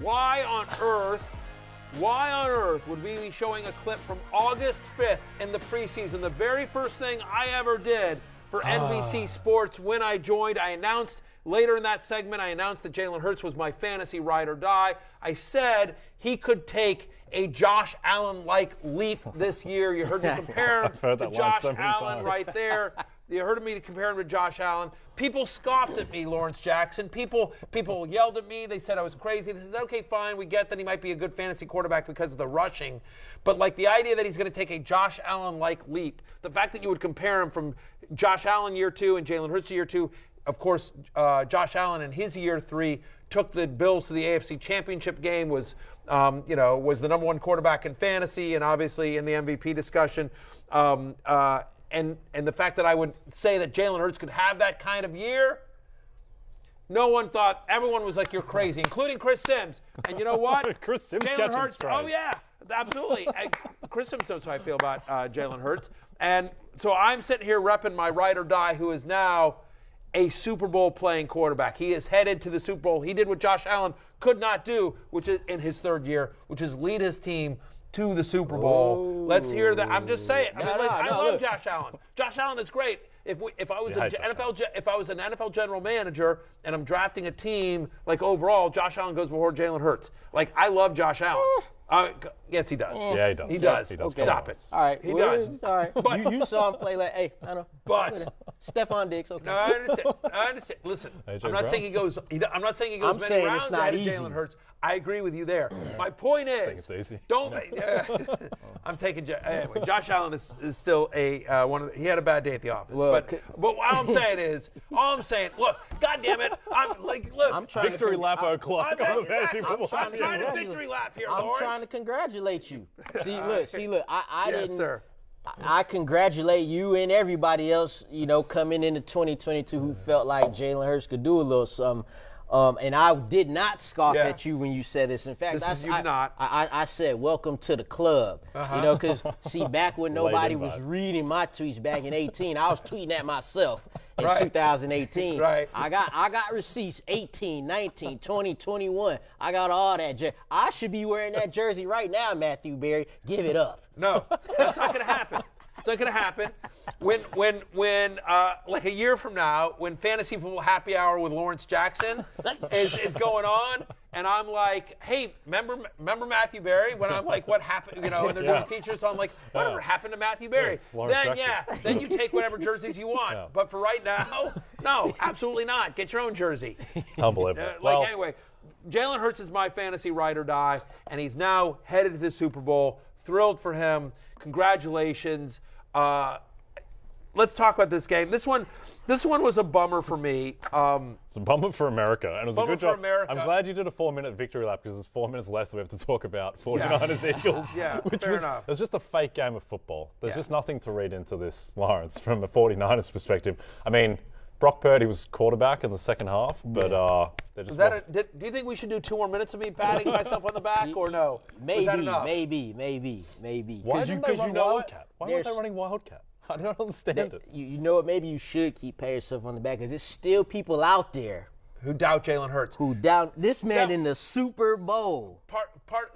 why on earth would we be showing a clip from August 5th in the preseason? The very first thing I ever did for NBC Sports when I joined, I announced later in that segment, I announced that Jalen Hurts was my fantasy ride or die. I said he could take a Josh Allen-like leap this year. You heard me compare him to Josh Allen right there. You heard me compare him to Josh Allen. People scoffed at me, Lawrence Jackson. People yelled at me. They said I was crazy. They said, okay, fine, we get that he might be a good fantasy quarterback because of the rushing. But like the idea that he's going to take a Josh Allen-like leap, the fact that you would compare him from Josh Allen year 2 and Jalen Hurts year 2, of course, Josh Allen in his year 3 took the Bills to the AFC Championship game, was the number 1 quarterback in fantasy and obviously in the MVP discussion. And the fact that I would say that Jalen Hurts could have that kind of year, no one thought. Everyone was like, "You're crazy," including Cris Sims. And you know what? Cris Sims Jalen Hurts. Oh yeah, absolutely. Cris Sims knows how I feel about Jalen Hurts. And so I'm sitting here repping my ride or die, who is now a Super Bowl playing quarterback. He is headed to the Super Bowl. He did what Josh Allen could not do, which is in his 3rd year, which is lead his team to the Super Bowl. Let's hear that. I'm just saying. I love Josh Allen. Josh Allen is great. If I was an NFL general manager and I'm drafting a team, like overall, Josh Allen goes before Jalen Hurts. Like, I love Josh Allen. Yes, he does. Yeah, he does. He does. Okay. Stop it. All right. He does. All right. But you saw him play like, hey, I know. But Stephon Diggs. Okay. No, I understand. Listen, I'm not saying he goes. I'm not saying he goes many rounds ahead of Jalen Hurts. I agree with you there. My point is, don't. I'm taking. Anyway, Josh Allen is still a one of. He had a bad day at the office. But all I'm saying is, look, God damn it, I'm trying victory lap o'clock. I'm trying to victory lap here, Lawrence. I'm trying to congratulate you. See, look. I didn't. Sir. I congratulate you and everybody else, coming into 2022 who felt like Jalen Hurts could do a little something. And I did not scoff at you when you said this. In fact, I said, welcome to the club. Because, see, back when nobody was reading my tweets back in 2018, I was tweeting at myself in 2018. Right. I got receipts 18, 19, 20, 21. I got all that. I should be wearing that jersey right now, Matthew Berry. Give it up. No, that's not going to happen. It's not going to happen. When like a year from now, when Fantasy Football Happy Hour with Lawrence Jackson is going on, and I'm like, hey, remember Matthew Berry? When I'm like, what happened? And they're doing features, so I'm like, whatever happened to Matthew Berry? Then you take whatever jerseys you want. Yeah. But for right now, no, absolutely not. Get your own jersey. Unbelievable. Anyway, Jalen Hurts is my fantasy ride or die, and he's now headed to the Super Bowl. Thrilled for him. Congratulations. Let's talk about this game. This one was a bummer for me. It's a bummer for America, and it was a good job. America. I'm glad you did a 4-minute victory lap because there's 4 minutes less that we have to talk about 49ers-Eagles. Fair enough. It was just a fake game of football. There's just nothing to read into this, Lawrence, from a 49ers perspective. I mean, Brock Purdy was quarterback in the second half, but they just. Do you think we should do 2 more minutes of me patting myself on the back, or no? Maybe. Why didn't they run Wildcat? Why weren't they running Wildcat? I don't understand it. You know what? Maybe you should keep patting yourself on the back because there's still people out there who doubt Jalen Hurts. Who doubt this man in the Super Bowl. Part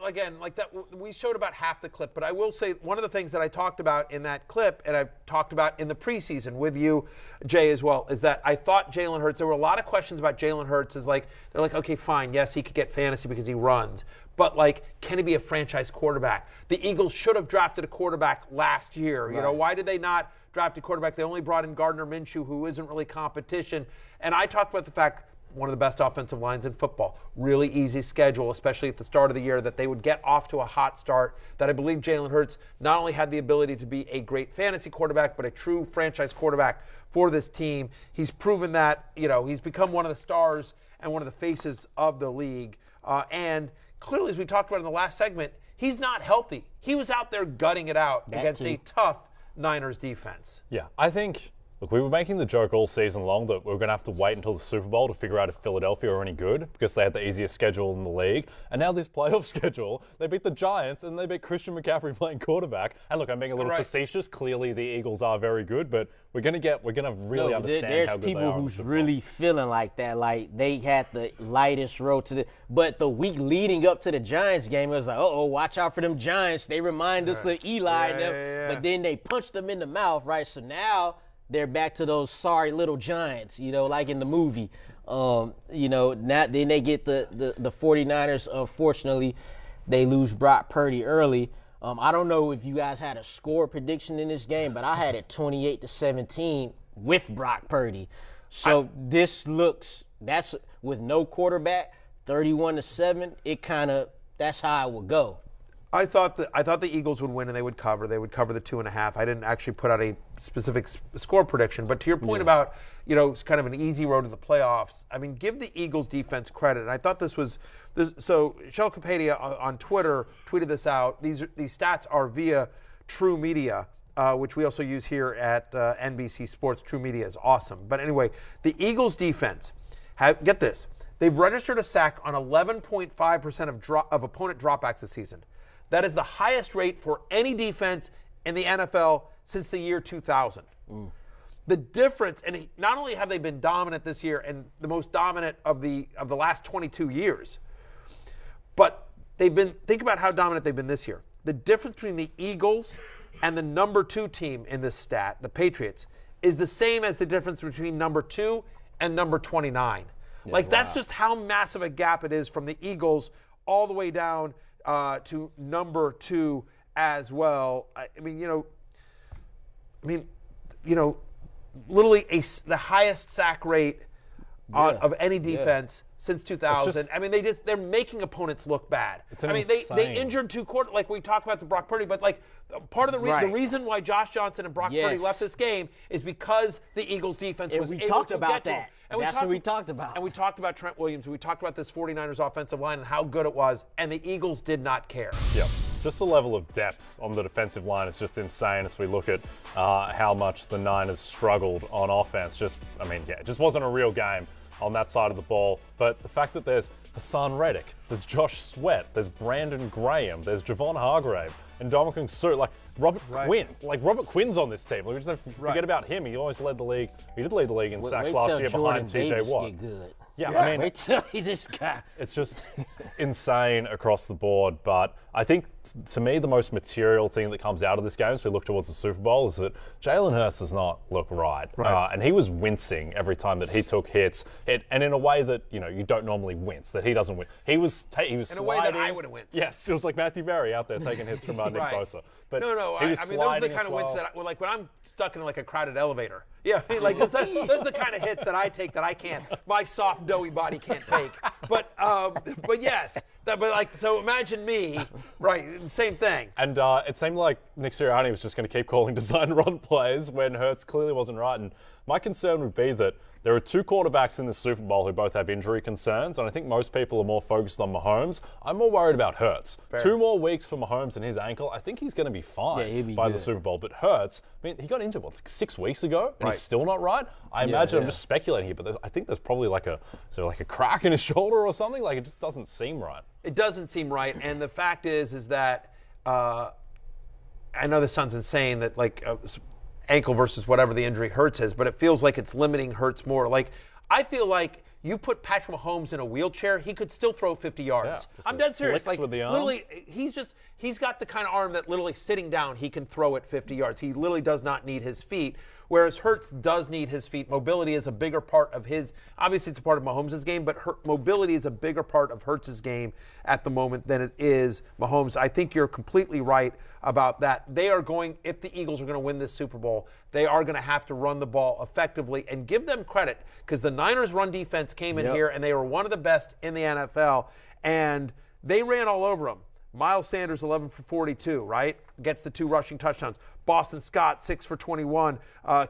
again, like that. We showed about half the clip, but I will say one of the things that I talked about in that clip, and I've talked about in the preseason with you, Jay, as well, is that I thought Jalen Hurts. There were a lot of questions about Jalen Hurts. They're like, okay, fine, yes, he could get fantasy because he runs, but like, can he be a franchise quarterback? The Eagles should have drafted a quarterback last year. Right. Why did they not draft a quarterback? They only brought in Gardner Minshew, who isn't really competition. And I talked about the fact, one of the best offensive lines in football. Really easy schedule, especially at the start of the year, that they would get off to a hot start, that I believe Jalen Hurts not only had the ability to be a great fantasy quarterback, but a true franchise quarterback for this team. He's proven that, he's become one of the stars and one of the faces of the league. And clearly, as we talked about in the last segment, he's not healthy. He was out there gutting it out against a tough Niners defense. Yeah, I think Look, we were making the joke all season long that we were going to have to wait until the Super Bowl to figure out if Philadelphia are any good because they had the easiest schedule in the league. And now this playoff schedule, they beat the Giants and they beat Christian McCaffrey playing quarterback. And look, I'm being a little facetious. Clearly, the Eagles are very good, but we're going to really understand how good they are. There's people who's really feeling like that. Like they had the lightest road to but the week leading up to the Giants game, it was like, watch out for them Giants. They remind us of Eli and them. But then they punched them in the mouth, right? So now they're back to those sorry little Giants, like in the movie. Now then they get the 49ers. Unfortunately, they lose Brock Purdy early. I don't know if you guys had a score prediction in this game, but I had it 28-17 with Brock Purdy. So that's with no quarterback, 31-7. That's how it would go. I thought the Eagles would win and they would cover. They would cover the 2.5. I didn't actually put out a specific score prediction, but to your point about it's kind of an easy road to the playoffs. I mean, give the Eagles defense credit. And I thought this was so. Shell Capadia on Twitter tweeted this out. These stats are via True Media, which we also use here at NBC Sports. True Media is awesome. But anyway, the Eagles defense get this. They've registered a sack on 11.5% of opponent dropbacks this season. That is the highest rate for any defense in the NFL since the year 2000. The difference, and not only have they been dominant this year and the most dominant of the last 22 years, but think about how dominant they've been this year. The difference between the Eagles and the number 2 team in this stat, the Patriots, is the same as the difference between number 2 and number 29. That's just how massive a gap it is from the Eagles all the way down to number 2 as well. Literally the highest sack rate of any defense since 2000. They're making opponents look bad. They injured 2 quarters, like we talked about the Brock Purdy, but part of the reason why Josh Johnson and Brock Purdy left this game is because the Eagles defense was able to get to him. And that's what we talked about. And we talked about Trent Williams. We talked about this 49ers offensive line and how good it was, and the Eagles did not care. Yep. Just the level of depth on the defensive line is just insane as we look at how much the Niners struggled on offense. It just wasn't a real game on that side of the ball. But the fact that there's Hassan Reddick, there's Josh Sweat, there's Brandon Graham, there's Javon Hargrave, and Dominican Sue, Robert Quinn. Robert Quinn's on this team. We just don't forget about him. He always led the league. He did lead the league in sacks last year behind TJ Watt. Yeah, wait till this guy. It's just insane across the board. But I think, to me, the most material thing that comes out of this game as we look towards the Super Bowl is that Jalen Hurts does not look right. And he was wincing every time that he took hits, and in a way that you don't normally wince. That he doesn't win. He was in a way that I would have winced. Yes, it was like Matthew Berry out there taking hits from Nick Bosa. But no. Those are the kind of wince that, when I'm stuck in a crowded elevator. Yeah, those are the kind of hits that I take that I can't. My soft, doughy body can't take. But yes. So imagine me, same thing. And it seemed like Nick Sirianni was just going to keep calling design run plays when Hurts clearly wasn't right. And my concern would be that there are 2 quarterbacks in the Super Bowl who both have injury concerns, and I think most people are more focused on Mahomes. I'm more worried about Hurts. Fair. 2 more weeks for Mahomes and his ankle. I think he's going to be fine by the Super Bowl. But Hurts, he got injured, 6 weeks ago, and he's still not right? I imagine, I'm just speculating here, but I think there's probably a crack in his shoulder or something. It just doesn't seem right. It doesn't seem right, and the fact is that I know this sounds insane that ankle versus whatever the injury Hurts is, but it feels like it's limiting Hurts more. I feel like you put Patrick Mahomes in a wheelchair, he could still throw 50 yards. Yeah, I'm dead serious. With the arm. Literally, he's got the kind of arm that literally sitting down, he can throw it 50 yards. He literally does not need his feet, whereas Hurts does need his feet. Mobility is a bigger part of his, obviously it's a part of Mahomes' game, but mobility is a bigger part of Hurts' game at the moment than it is Mahomes. I think you're completely right about that. They are going, if the Eagles are going to win this Super Bowl, they are going to have to run the ball effectively, and give them credit, because the Niners' run defense came in here and they were one of the best in the NFL, and they ran all over them. Miles Sanders, 11 for 42, right? Gets the 2 rushing touchdowns. Boston Scott, 6 for 21.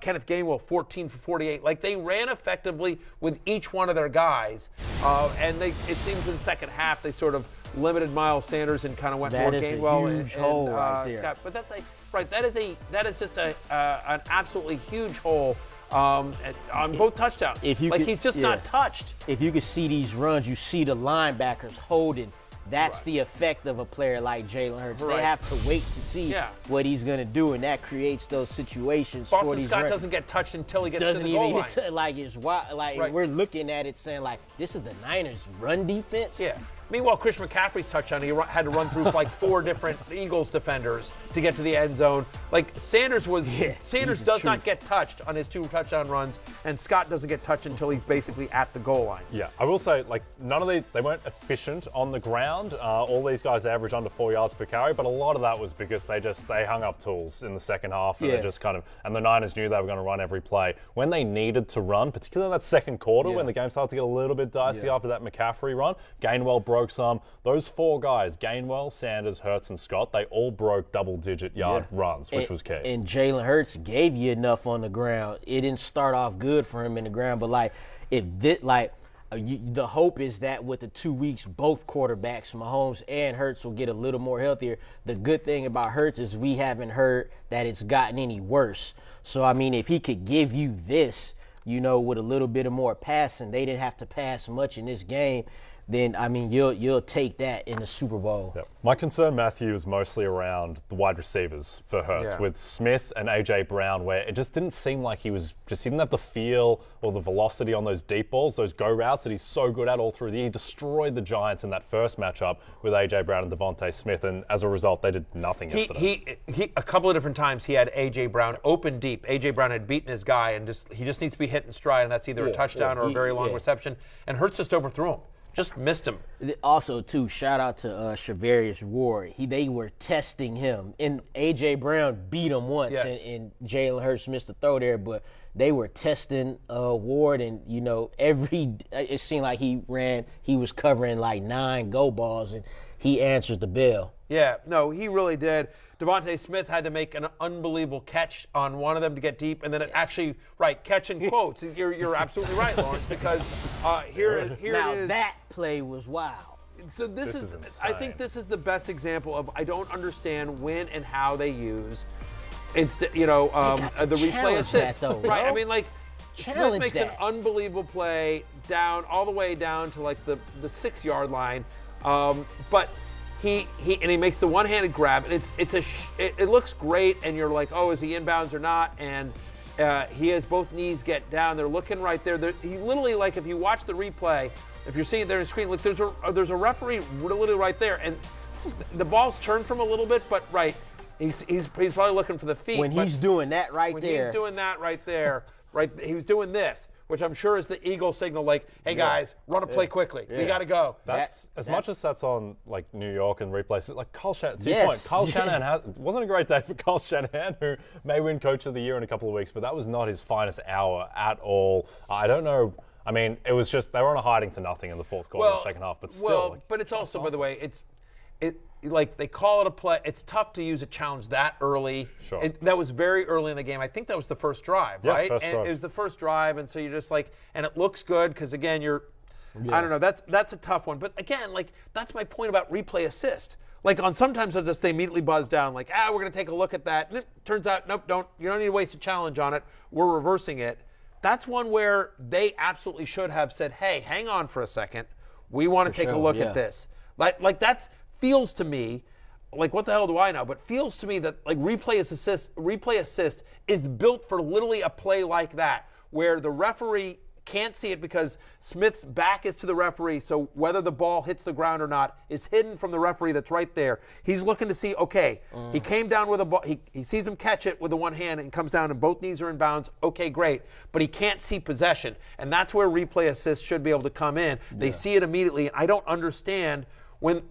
Kenneth Gainwell, 14 for 48. They ran effectively with each one of their guys. And it seems in the second half they sort of limited Miles Sanders and kind of went more Gainwell and hole right there. Scott. But that is just an absolutely huge hole on both touchdowns. He's just not touched. If you could see these runs, you see the linebackers holding. That's the effect of a player like Jalen Hurts. They have to wait to see what he's going to do, and that creates those situations. Boston Scott doesn't get touched until he gets to the goal line. We're looking at it saying, like, this is the Niners' run defense. Yeah. Meanwhile, Chris McCaffrey's touchdown, he had to run through like 4 different Eagles defenders to get to the end zone. Like, Sanders does not get touched on his 2 touchdown runs, and Scott doesn't get touched until he's basically at the goal line. Yeah, I will say, like, they weren't efficient on the ground. All these guys averaged under 4 yards per carry, but a lot of that was because they hung up tools in the second half, and they just and the Niners knew they were going to run every play. When they needed to run, particularly in that second quarter, when the game started to get a little bit dicey after that McCaffrey run, Gainwell broke some. Those 4 guys, Gainwell, Sanders, Hurts, and Scott, they all broke double-digit yard runs, which was key. And Jalen Hurts gave you enough on the ground. It didn't start off good for him in the ground, but the hope is that with the 2 weeks, both quarterbacks, Mahomes and Hurts, will get a little more healthier. The good thing about Hurts is we haven't heard that it's gotten any worse. So, I mean, if he could give you this, with a little bit of more passing, they didn't have to pass much in this game, then, I mean, you'll take that in the Super Bowl. Yep. My concern, Matthew, is mostly around the wide receivers for Hurts, with Smith and A.J. Brown, where it just didn't seem like he didn't have the feel or the velocity on those deep balls, those go routes that he's so good at all through the year. He destroyed the Giants in that first matchup with A.J. Brown and Devontae Smith, and as a result, they did nothing yesterday. He a couple of different times he had A.J. Brown open deep. A.J. Brown had beaten his guy, and he just needs to be hit in stride, and that's either a touchdown or a very long reception, and Hurts just overthrew him. Just missed him. Also, too, shout out to Charvarius Ward. They were testing him. And A.J. Brown beat him once, and Jalen Hurts missed a throw there. But they were testing Ward, and, it seemed like he was covering like 9 go balls, and he answered the bell. Yeah, no, he really did. Devontae Smith had to make an unbelievable catch on one of them to get deep, and then catch in quotes. You're absolutely right, Lawrence, because here it is. Now that play was wild. So this is I think this is the best example of I don't understand when and how they use the replay assist. That, though, right? I mean, like, Smith makes an unbelievable play all the way down to like the 6-yard line, but. He makes the one-handed grab, and it looks great, and you're like, oh, is he inbounds or not? And he has both knees get down. They're looking right there. He literally, like, if you watch the replay, if you're seeing it there on the screen, look, there's a referee literally right there, and the ball's turned from a little bit, but he's probably looking for the feet. When he's doing that right there. He's doing that right there, he was doing this, which I'm sure is the Eagle signal, like, hey, guys, run a play quickly. We got to go. That's much as that's on, like, New York and replays, like, Kyle Shanahan it wasn't a great day for Kyle Shanahan, who may win Coach of the Year in a couple of weeks, but that was not his finest hour at all. I don't know. I mean, it was just, they were on a hiding to nothing in the fourth quarter in the second half, but still. Well, but it's also, by the way, like, they call it a play. It's tough to use a challenge that early. Sure. That was very early in the game. I think that was the first drive, right? First drive. It was the first drive, and so you're just like, and it looks good because, again, I don't know, that's a tough one. But, again, like, that's my point about replay assist. Like, sometimes they immediately buzz down, like, we're going to take a look at that. And it turns out, nope, you don't need to waste a challenge on it. We're reversing it. That's one where they absolutely should have said, hey, hang on for a second. We want to take a look at this. Like that feels to me, like, what the hell do I know? But feels to me that, like, replay assist is built for literally a play like that, where the referee can't see it because Smith's back is to the referee, so whether the ball hits the ground or not is hidden from the referee that's right there. He's looking to see, okay, he came down with a ball, he sees him catch it with the one hand and comes down and both knees are in bounds, okay, great, but he can't see possession, and that's where replay assist should be able to come in. They see it immediately, and I don't understand when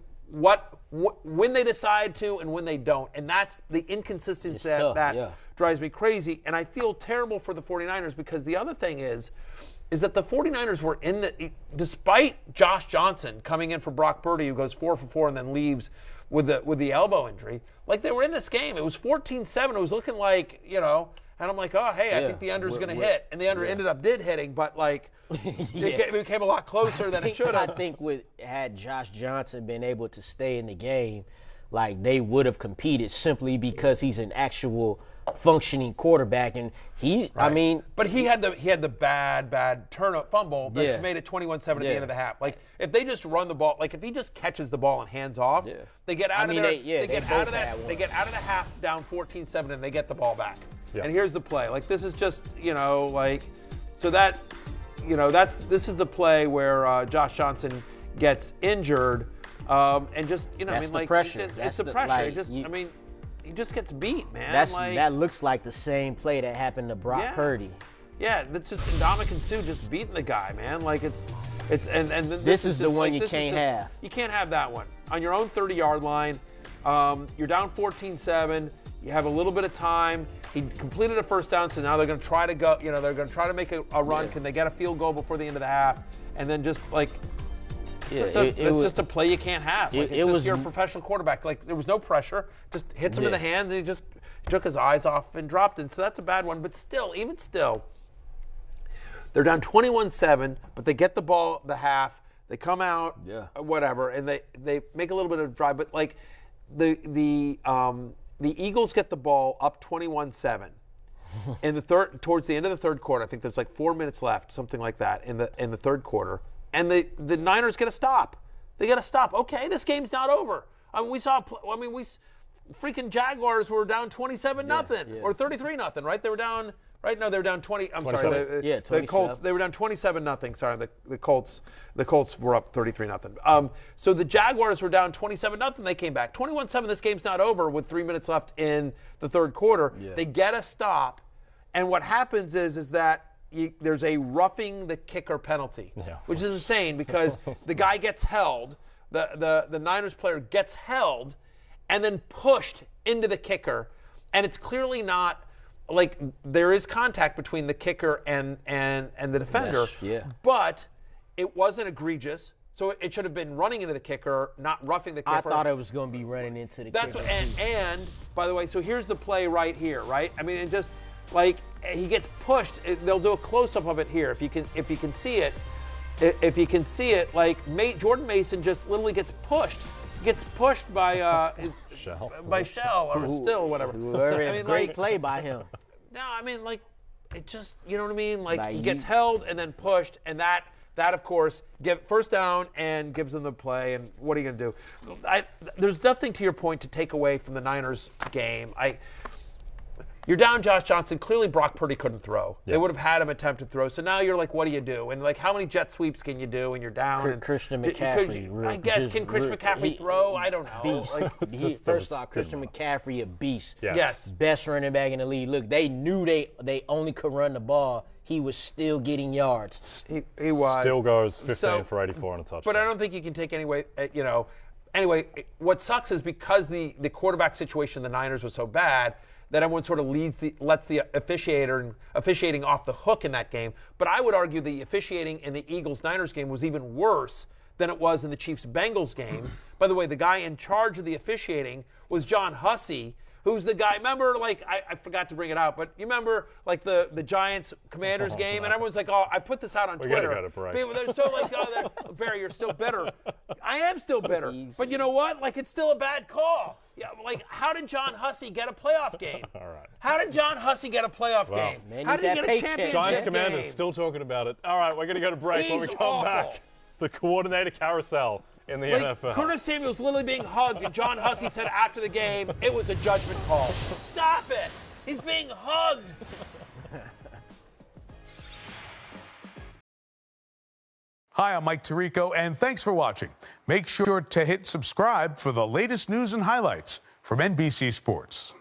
they decide to and when they don't, and that's the inconsistency that drives me crazy, and I feel terrible for the 49ers because the other thing is that the 49ers were despite Josh Johnson coming in for Brock Purdy, who goes 4 for 4 and then leaves with the elbow injury, like, they were in this game. It was 14-7. It was looking like, and I'm like, oh, hey, I think the under is going to hit, and the under ended up hitting, but, like, it became a lot closer than it should have. I think had Josh Johnson been able to stay in the game, like, they would have competed simply because he's an actual functioning quarterback, and I mean, but he had the bad turnover fumble that made it 21-7 at the end of the half. Like if they just run the ball, like if he just catches the ball and hands off, they get out of there. They get out of that. They get out of the half down 14-7 and they get the ball back. Yeah. And here's the play. Like this is just so that this is the play where Josh Johnson gets injured, and just that's the pressure. It's the pressure. He just gets beat, man. That looks like the same play that happened to Brock Purdy. Yeah, that's just Ndamukong Suh just beating the guy, man. Like it's and this is the one you can't have. You can't have that one on your own 30-yard line. You're down 14-7. You have a little bit of time. He completed a first down, so now they're going to try to go. They're going to try to make a run. Can they get a field goal before the end of the half? And then just like. It's just a play you can't have. Like, you're a professional quarterback. Like there was no pressure. Just hits him in the hands, and he just took his eyes off and dropped it. So that's a bad one. But still, even still, they're down 21-7, but they get the ball the half. They come out, whatever, and they make a little bit of a drive. But like the Eagles get the ball up 21-7 in the towards the end of the third quarter. I think there's like 4 minutes left, something like that in the third quarter. And the Niners get a stop. They get a stop. Okay, this game's not over. Freaking Jaguars were down 27-0 or 33-0, right? They were down. Right? No, they were down 20. I'm 27. Sorry. The Colts. They were down 27-0. Sorry, the Colts were up 33-0. So the Jaguars were down 27-0. They came back 21-7. This game's not over with 3 minutes left in the third quarter. Yeah. They get a stop, and what happens is that. There's a roughing the kicker penalty, which is insane because the guy gets held, the Niners player gets held, and then pushed into the kicker, and it's clearly not like there is contact between the kicker and the defender, but it wasn't egregious. So it should have been running into the kicker, not roughing the kicker. I thought it was going to be running into the kicker. And by the way, so here's the play right here, right? I mean, it just. Like he gets pushed. They'll do a close-up of it here if you can see it. If you can see it, like Jordan Mason just literally gets pushed. He gets pushed by Shell or Still, whatever. Great play by him. No, I mean like it just you know what I mean. Like he gets held and then pushed, and that of course first down and gives them the play. And what are you gonna do? There's nothing to your point to take away from the Niners game. You're down Josh Johnson. Clearly, Brock Purdy couldn't throw. Yep. They would have had him attempt to throw. So now you're like, what do you do? And like, how many jet sweeps can you do when you're down? Christian McCaffrey. I guess, can Christian McCaffrey throw? I don't know. Beast. First off, Christian McCaffrey, a beast. Yes. Best running back in the league. Look, they knew they only could run the ball. He was still getting yards. He was. Still goes 15 for 84 on a touchdown. But I don't think you can take Anyway, what sucks is because the quarterback situation in the Niners was so bad, that everyone sort of lets the officiating off the hook in that game. But I would argue the officiating in the Eagles-Niners game was even worse than it was in the Chiefs-Bengals game. By the way, the guy in charge of the officiating was John Hussey, who's the guy, remember, like, I forgot to bring it out, but you remember, like, the Giants-Commanders game? And everyone's like, oh, I put this out on Twitter. We gotta go to break. People, they're so like, Barry, you're still bitter. I am still bitter. But you know what? Like, it's still a bad call. Yeah, like, how did John Hussey get a playoff game? All right. How did John Hussey get a playoff game? How did he get a championship Giants Commanders game? Still talking about it. All right, we're going to go to break. When we come back, the coordinator carousel in the NFL. Curtis Samuel's literally being hugged, and John Hussey said after the game, it was a judgment call. Stop it. He's being hugged. Hi, I'm Mike Tirico, and thanks for watching. Make sure to hit subscribe for the latest news and highlights from NBC Sports.